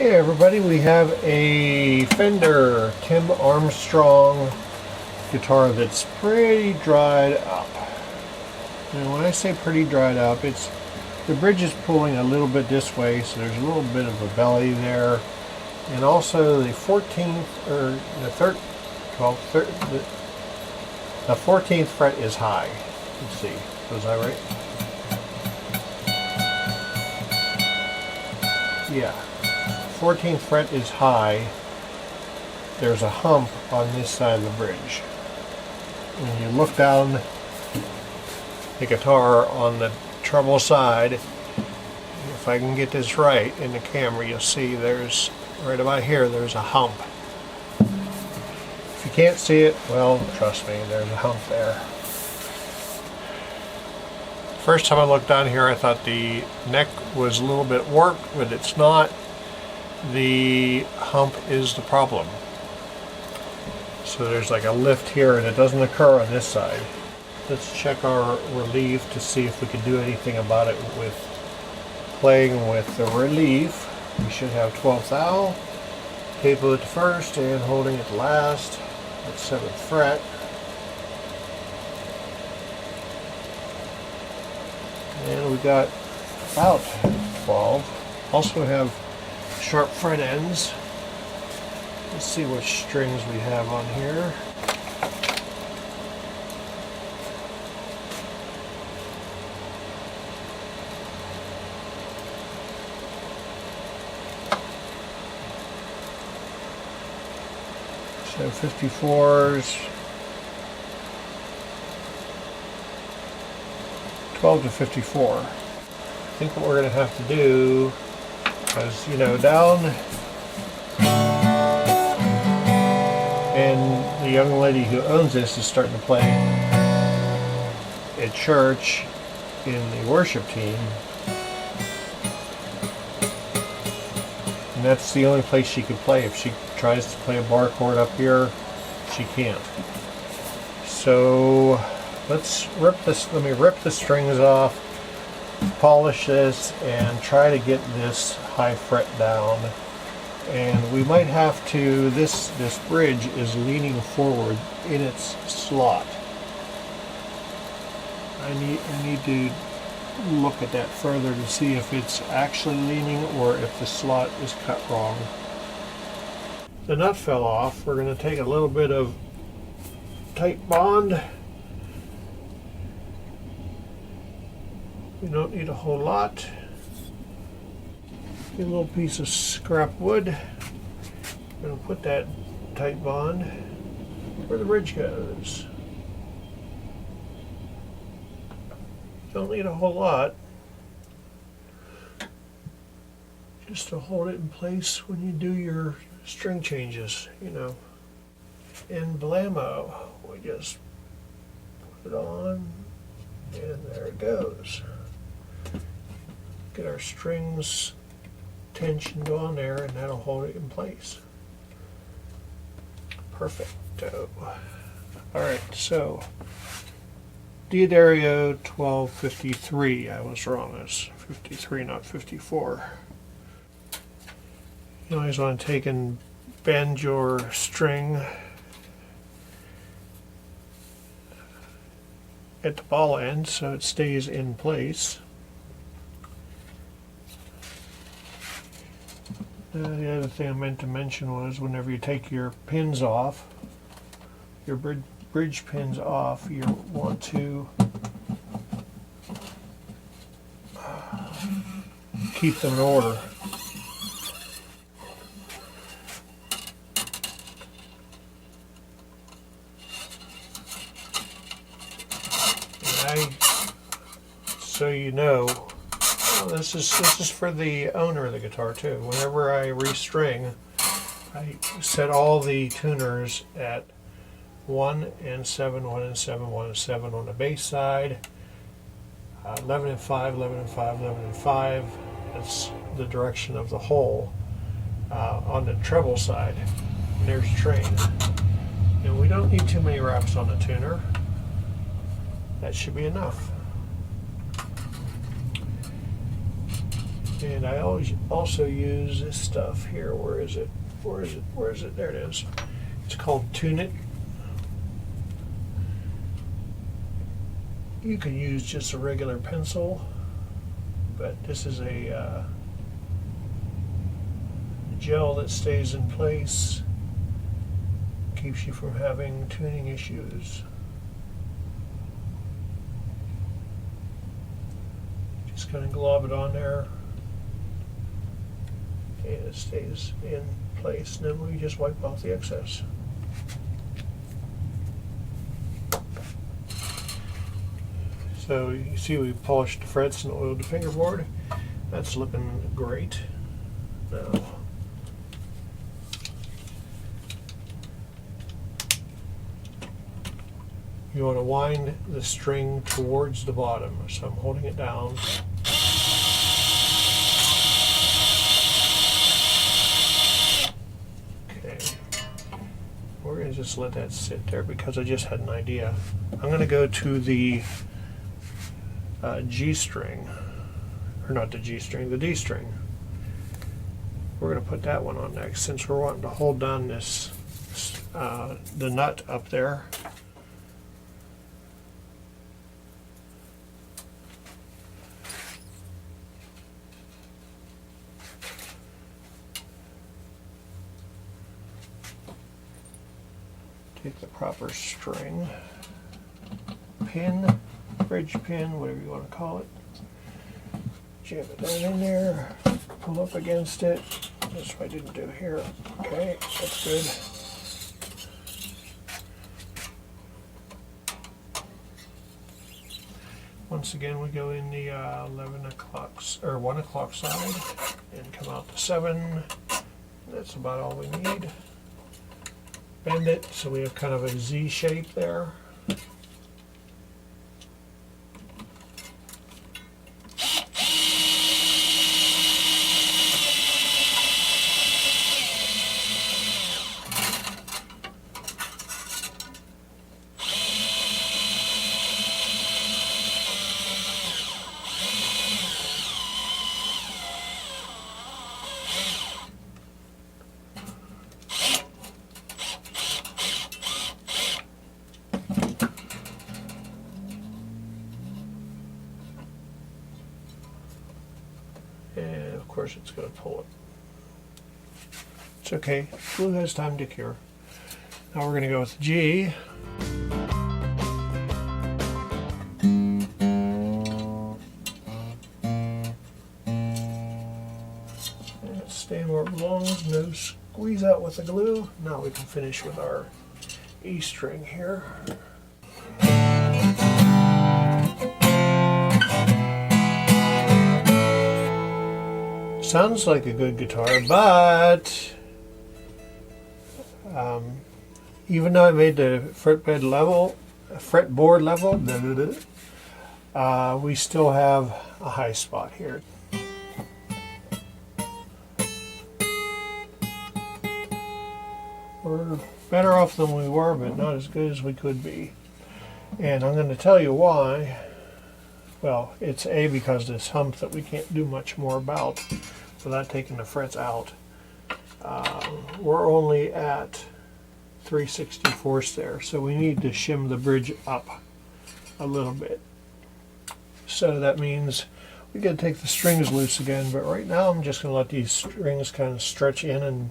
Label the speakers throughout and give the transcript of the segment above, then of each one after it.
Speaker 1: Hey everybody, we have a Fender Tim Armstrong guitar that's pretty dried up. And when I say pretty dried up, it's the bridge is pulling a little bit this way, so there's a little bit of a belly there. And also the 14th or the 14th fret is high. Let's see, was I right? Yeah. 14th fret is high. There's a hump on this side of the bridge. When you look down the guitar on the treble side, if I can get this right in the camera, you'll see there's right about here there's a hump. If you can't see it, well, trust me, there's a hump there. First time I looked down here, I thought the neck was a little bit warped, but it's not. The hump is the problem. So there's like a lift here, and it doesn't occur on this side. Let's check our relief to see if we can do anything about it with playing with the relief. We should have 12th thou, capo at the first and holding at the last at 7th fret. And we got about 12. Also have sharp fret ends. Let's see which strings we have on here. So 54s, 12 to 54. I think what we're going to have to do, because you know, down, and the young lady who owns this is starting to play at church in the worship team, and that's the only place she could play. If she tries to play a bar chord up here, she can't. So let's rip this. Let me rip the strings off, polish this, and try to get this high fret down. And we might have to, this bridge is leaning forward in its slot. I need to look at that further to see if it's actually leaning or if the slot is cut wrong. The nut fell off. We're going to take a little bit of tight bond. We don't need a whole lot. Get a little piece of scrap wood. I'm going to put that tight bond where the bridge goes. Don't need a whole lot. Just to hold it in place when you do your string changes, you know. And blammo, we just put it on, and there it goes. Get our strings tensioned on there, and that'll hold it in place. Perfecto. Alright, so D'Addario 1253. I was wrong, it's 53, not 54. You always want to take and bend your string at the ball end so it stays in place. The other thing I meant to mention was whenever you take your pins off, your bridge pins off, you want to keep them in order. So you know, this is for the owner of the guitar too. Whenever I restring, I set all the tuners at 1 and 7, 1 and 7, 1 and 7 on the bass side, 11 and 5, 11 and 5, 11 and 5. That's the direction of the hole. On the treble side, and there's train. And we don't need too many wraps on the tuner. That should be enough. And I always also use this stuff here. Where is it? Where is it? Where is it? There it is. It's called Tune It. You can use just a regular pencil, but this is a gel that stays in place, keeps you from having tuning issues. Just kind of glob it on there, and it stays in place. And then we just wipe off the excess. So you see we polished the frets and oiled the fingerboard. That's looking great. Now, you want to wind the string towards the bottom. So I'm holding it down. Okay. We're going to just let that sit there because I just had an idea. I'm going to go to the G string, or not the G string, the D string. We're going to put that one on next since we're wanting to hold down this the nut up there. Take the proper string, pin, bridge pin, whatever you want to call it. Jam it down in there, pull up against it. That's what I didn't do here. Okay, that's good. Once again, we go in the 11 o'clock or 1 o'clock side and come out to 7. That's about all we need. Bend it so we have kind of a Z shape there. And of course it's going to pull it. It's okay, glue has time to cure. Now we're going to go with G. And it's staying where it belongs, no squeeze out with the glue. Now we can finish with our E string here. Sounds like a good guitar, but even though I made the fretboard level, we still have a high spot here. We're better off than we were, but not as good as we could be. And I'm going to tell you why. Well, it's A, because this hump that we can't do much more about without taking the frets out. We're only at 3/64 there, so we need to shim the bridge up a little bit. So that means we got to take the strings loose again, but right now I'm just going to let these strings kind of stretch in and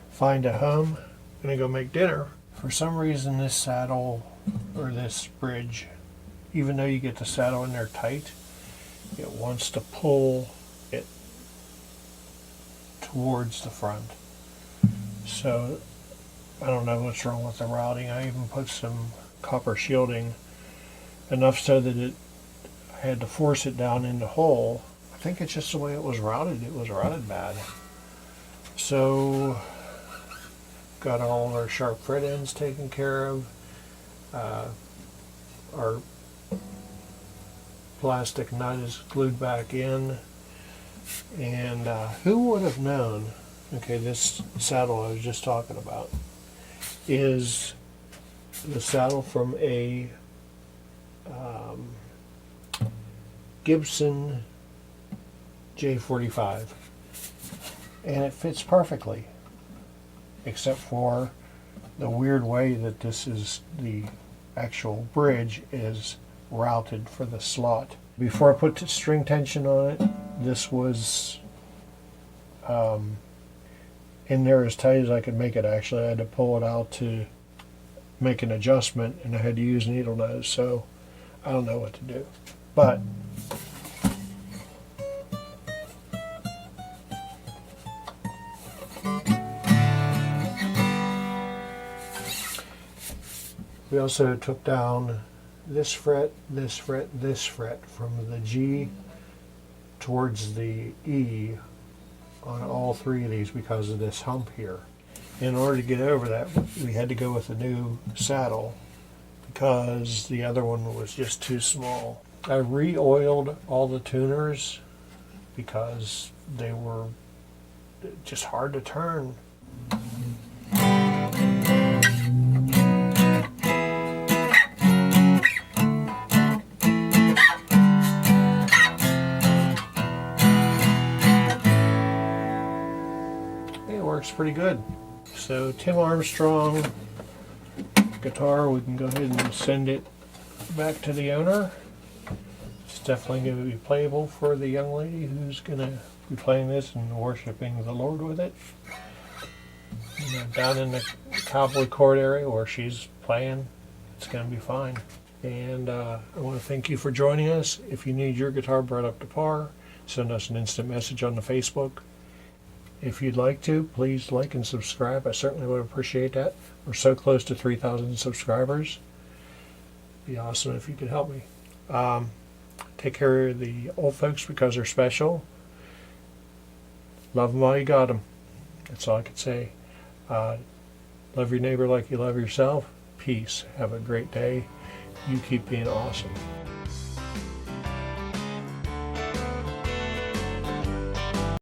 Speaker 1: find a home. I'm going to go make dinner. For some reason this saddle, or this bridge, even though you get the saddle in there tight, it wants to pull it towards the front. So I don't know what's wrong with the routing. I even put some copper shielding, enough so that I had to force it down in the hole. I think it's just the way it was routed. It was routed bad. So got all our sharp fret ends taken care of. Our plastic nut is glued back in, and who would have known, okay, this saddle I was just talking about is the saddle from a Gibson J45, and it fits perfectly, except for the weird way that this is, the actual bridge is routed for the slot. Before I put the string tension on it, this was in there as tight as I could make it. Actually, I had to pull it out to make an adjustment, and I had to use needle nose, so I don't know what to do. But we also took down this fret, this fret, this fret from the G towards the E on all three of these because of this hump here. In order to get over that, we had to go with a new saddle because the other one was just too small. I re-oiled all the tuners because they were just hard to turn. It works pretty good. So Tim Armstrong guitar, we can go ahead and send it back to the owner. It's definitely going to be playable for the young lady who's going to be playing this and worshiping the Lord with it. You know, down in the cowboy court area where she's playing, it's going to be fine. And I want to thank you for joining us. If you need your guitar brought up to par, send us an instant message on the Facebook. If you'd like to, please like and subscribe. I certainly would appreciate that. We're so close to 3,000 subscribers. It'd be awesome if you could help me. Take care of the old folks because they're special. Love them while you got them. That's all I could say. Love your neighbor like you love yourself. Peace. Have a great day. You keep being awesome.